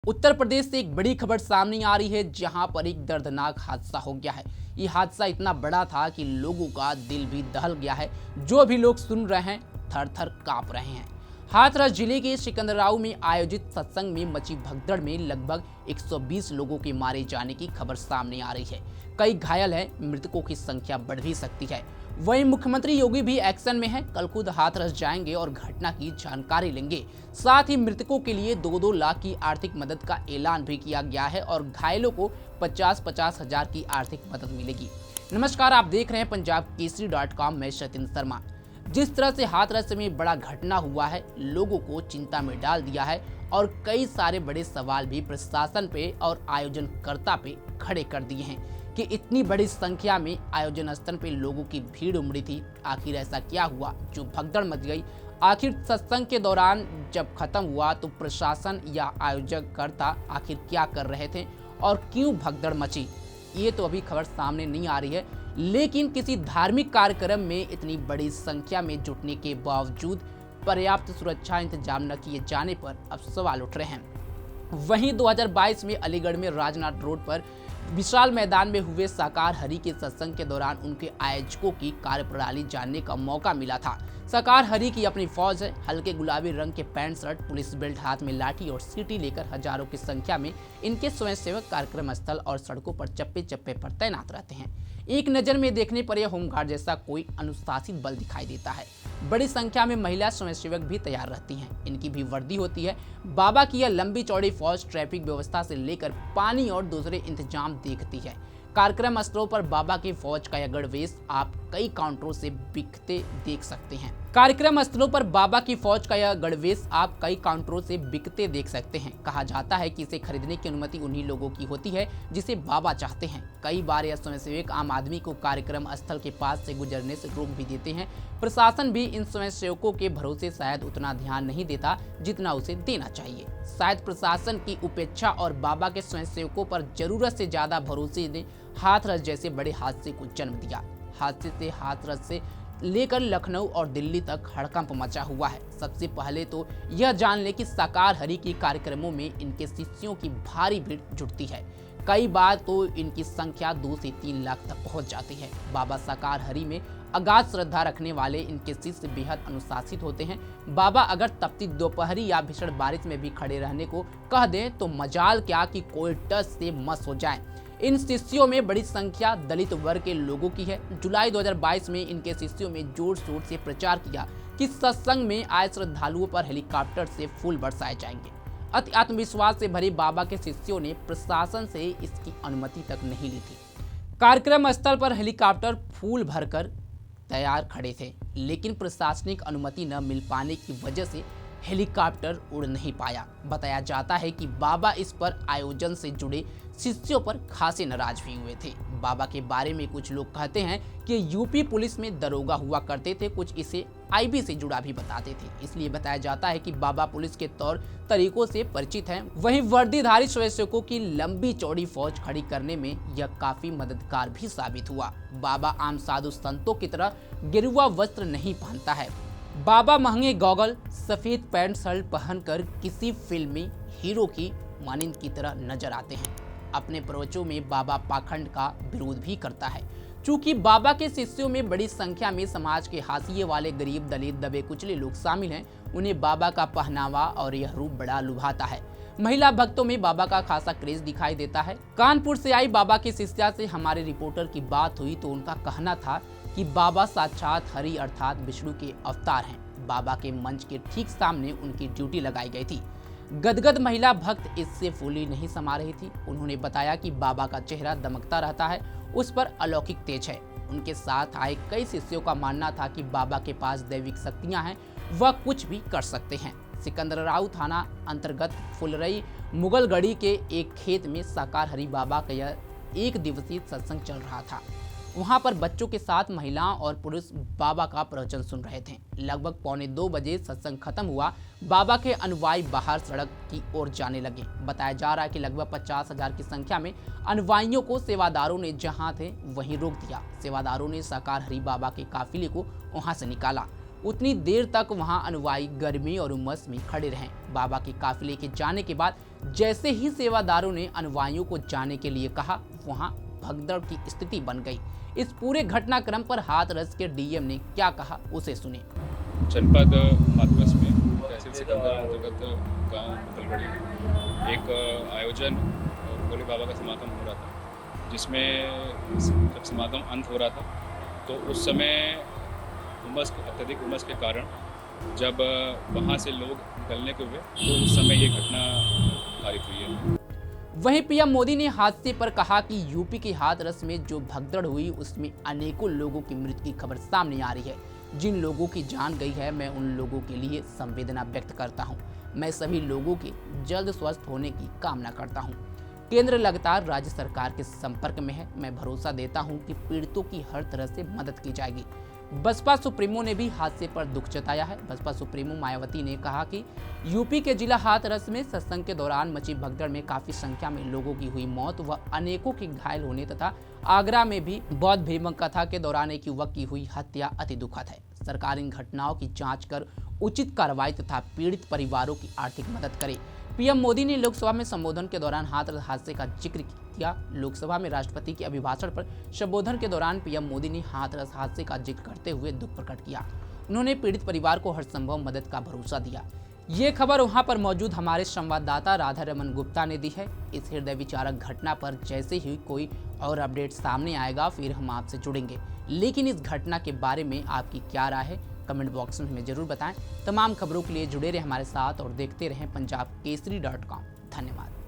उत्तर प्रदेश से एक बड़ी खबर सामने आ रही है, जहां पर एक दर्दनाक हादसा हो गया है। ये हादसा इतना बड़ा था कि लोगों का दिल भी दहल गया है। जो भी लोग सुन रहे हैं थर थर कांप रहे हैं। हाथरस जिले के सिकंदराव में आयोजित सत्संग में मची भगदड़ में लगभग 120 लोगों के मारे जाने की खबर सामने आ रही है। कई घायल हैं, मृतकों की संख्या बढ़ भी सकती है। वहीं मुख्यमंत्री योगी भी एक्शन में हैं। कल खुद हाथरस जाएंगे और घटना की जानकारी लेंगे। साथ ही मृतकों के लिए 2-2 लाख की आर्थिक मदद का ऐलान भी किया गया है और घायलों को 50-50 हजार की आर्थिक मदद मिलेगी। नमस्कार, आप देख रहे हैं पंजाबकेसरी.com। मैं सचिन शर्मा। जिस तरह से हाथरस में बड़ा घटना हुआ है, लोगों को चिंता में डाल दिया है और कई सारे बड़े सवाल भी प्रशासन पे और आयोजनकर्ता पे खड़े कर दिए हैं कि इतनी बड़ी संख्या में आयोजन स्थल पे लोगों की भीड़ उमड़ी थी। आखिर ऐसा क्या हुआ जो भगदड़ मच गई? आखिर सत्संग के दौरान जब खत्म हुआ तो प्रशासन या आयोजककर्ता आखिर क्या कर रहे थे और क्यों भगदड़ मची? ये तो अभी खबर सामने नहीं आ रही है, लेकिन किसी धार्मिक कार्यक्रम में इतनी बड़ी संख्या में जुटने के बावजूद पर्याप्त सुरक्षा इंतजाम न किए जाने पर अब सवाल उठ रहे हैं। वहीं 2022 में अलीगढ़ में राजनाथ रोड पर विशाल मैदान में हुए साकार हरि के सत्संग के दौरान उनके आयोजकों की कार्यप्रणाली जानने का मौका मिला था। साकार हरि की अपनी फौज है। हल्के गुलाबी रंग के पैंट शर्ट, पुलिस बेल्ट, हाथ में लाठी और सीटी लेकर हजारों की संख्या में इनके स्वयंसेवक कार्यक्रम स्थल और सड़कों पर चप्पे चप्पे पर तैनात रहते हैं। एक नजर में देखने पर यह होमगार्ड जैसा कोई अनुशासित बल दिखाई देता है। बड़ी संख्या में महिला स्वयंसेवक भी तैयार रहती हैं। इनकी भी वर्दी होती है। बाबा की यह लंबी चौड़ी फौज ट्रैफिक व्यवस्था से लेकर पानी और दूसरे इंतजाम देखती है। कार्यक्रम स्थलों पर बाबा की फौज का यह गणवेश आप कई काउंटरों से बिकते देख सकते हैं। कार्यक्रम स्थलों पर बाबा की फौज का यह गणवेश आप कई काउंटरों से बिकते देख सकते हैं। कहा जाता है कि इसे खरीदने की अनुमति उन्हीं लोगों की होती है जिसे बाबा चाहते हैं। कई बार यह स्वयंसेवक आम आदमी को कार्यक्रम स्थल के पास से गुजरने से रोक भी देते हैं। प्रशासन भी इन स्वयंसेवकों के भरोसे शायद उतना ध्यान नहीं देता जितना उसे देना चाहिए। शायद प्रशासन की उपेक्षा और बाबा के स्वयंसेवकों पर जरूरत से ज्यादा भरोसे ने हाथरस जैसे बड़े हादसे को जन्म दिया। हादसे से हाथरस से लेकर लखनऊ और दिल्ली तक हड़कंप मचा हुआ है। सबसे पहले तो यह जान ले कि साकार हरि के कार्यक्रमों में इनके शिष्यों की भारी भीड़ जुटती है। कई बार तो इनकी संख्या 2 से 3 लाख तक पहुंच जाती है। बाबा साकार हरि में अगाध श्रद्धा रखने वाले इनके शिष्य बेहद अनुशासित होते हैं। बाबा अगर तपती दोपहरी या भीषण बारिश में भी खड़े रहने को कह दें तो मजाल क्या कि कोई टच से मस हो जाए। इन शिष्यों में बड़ी संख्या दलित वर्ग के लोगों की है। जुलाई 2022 में इनके शिष्यों में जोर शोर से प्रचार किया कि सत्संग में आए श्रद्धालुओं पर हेलीकॉप्टर से फूल बरसाए जाएंगे। अति आत्मविश्वास से भरे बाबा के शिष्यों ने प्रशासन से इसकी अनुमति तक नहीं ली थी। कार्यक्रम स्थल पर हेलीकॉप्टर फूल भरकर तैयार खड़े थे, लेकिन प्रशासनिक अनुमति न मिल पाने की वजह से हेलीकॉप्टर उड़ नहीं पाया। बताया जाता है कि बाबा इस पर आयोजन से जुड़े शिष्यों पर खासे नाराज भी हुए थे। बाबा के बारे में कुछ लोग कहते हैं कि यूपी पुलिस में दरोगा हुआ करते थे, कुछ इसे आईबी से जुड़ा भी बताते थे। इसलिए बताया जाता है कि बाबा पुलिस के तौर तरीकों से परिचित हैं। वहीं वर्दीधारी स्वयंसेवकों की लंबी चौड़ी फौज खड़ी करने में यह काफी मददगार भी साबित हुआ। बाबा आम साधु संतों की तरह गेरुआ वस्त्र नहीं पहनता है। बाबा महंगे गॉगल, सफेद पैंट शर्ट पहनकर किसी फिल्मी हीरो की मानिंद की तरह नजर आते हैं। अपने प्रवचनों में बाबा पाखंड का विरोध भी करता है। चूंकि बाबा के शिष्यों में बड़ी संख्या में समाज के हाशिए वाले गरीब, दलित, दबे कुचले लोग शामिल हैं, उन्हें बाबा का पहनावा और यह रूप बड़ा लुभाता है। महिला भक्तों में बाबा का खासा क्रेज दिखाई देता है। कानपुर से आई बाबा की शिष्या से हमारे रिपोर्टर की बात हुई तो उनका कहना था कि बाबा साक्षात हरि अर्थात विष्णु के अवतार हैं। बाबा के मंच के ठीक सामने उनकी ड्यूटी लगाई गई थी। गदगद महिला भक्त इससे फूली नहीं समा रही थी। उन्होंने बताया कि बाबा का चेहरा दमकता रहता है, उस पर अलौकिक तेज है। उनके साथ आए कई शिष्यों का मानना था कि बाबा के पास दैविक शक्तियां हैं, वह कुछ भी कर सकते हैं। सिकंदराव थाना अंतर्गत फुलरई मुगलगढ़ी के एक खेत में साकार हरि बाबा का यह 1 दिवसीय सत्संग चल रहा था। वहां पर बच्चों के साथ महिलाओं और पुरुष बाबा का प्रवचन सुन रहे थे। लगभग 1:45 बजे सत्संग खत्म हुआ। बाबा के अनुयायी बाहर सड़क की ओर जाने लगे। बताया जा रहा है कि लगभग 50,000 की संख्या में अनुयायियों को सेवादारों ने जहां थे वहीं रोक दिया। सेवादारों ने साकार हरि बाबा के काफिले को वहां से निकाला। उतनी देर तक वहां अनुयायी गर्मी और उमस में खड़े रहे। बाबा के काफिले के जाने के बाद जैसे ही सेवादारों ने अनुयायियों को जाने के लिए कहा, वहां भगदड़ की स्थिति बन गई। इस पूरे घटनाक्रम पर हाथरस के डीएम ने क्या कहा, उसे सुने। जनपद हाथरस में तहसील सिकंदर अंतर्गत गांव मुगलगढ़ी में एक आयोजन भोले बाबा का समागम हो रहा था, जिसमें जब समागम अंत हो रहा था तो उस समय अत्यधिक उमस के कारण जब वहां से लोग निकलने के हुए तो उस समय ये घटना कारित हुई है। वहीं पीएम मोदी ने हादसे पर कहा कि यूपी के हाथरस में जो भगदड़ हुई उसमें अनेकों लोगों की मृत्यु की खबर सामने आ रही है। जिन लोगों की जान गई है, मैं उन लोगों के लिए संवेदना व्यक्त करता हूं। मैं सभी लोगों के जल्द स्वस्थ होने की कामना करता हूं। केंद्र लगातार राज्य सरकार के संपर्क में है। मैं भरोसा देता हूं कि पीड़ितों की हर तरह से मदद की जाएगी। बसपा सुप्रीमो ने भी हादसे पर दुख जताया है। बसपा सुप्रीमो मायावती ने कहा कि यूपी के जिला हाथरस में सत्संग के दौरान मची भगदड़ में काफी संख्या में लोगों की हुई मौत व अनेकों के घायल होने तथा आगरा में भी बौद्ध भीम कथा के दौरान एक युवक की हुई हत्या अति दुखद है। सरकार इन घटनाओं की जांच कर उचित कार्रवाई तथा पीड़ित परिवारों की आर्थिक मदद करे। पीएम मोदी ने लोकसभा में संबोधन के दौरान हाथरस हादसे का जिक्र किया। लोकसभा में राष्ट्रपति के अभिभाषण पर संबोधन के दौरान पीएम मोदी ने हाथरस हादसे का जिक्र करते हुए दुख प्रकट किया। उन्होंने पीड़ित परिवार को हर संभव मदद का भरोसा दिया। ये खबर वहां पर मौजूद हमारे संवाददाता राधा रमन गुप्ता ने दी है। इस हृदय विचारक घटना पर जैसे ही कोई और अपडेट सामने आएगा फिर हम आपसे जुड़ेंगे। लेकिन इस घटना के बारे में आपकी क्या राय है, कमेंट बॉक्स में हमें जरूर बताएं। तमाम खबरों के लिए जुड़े रहे हमारे साथ और देखते रहें पंजाब केसरी.com। धन्यवाद।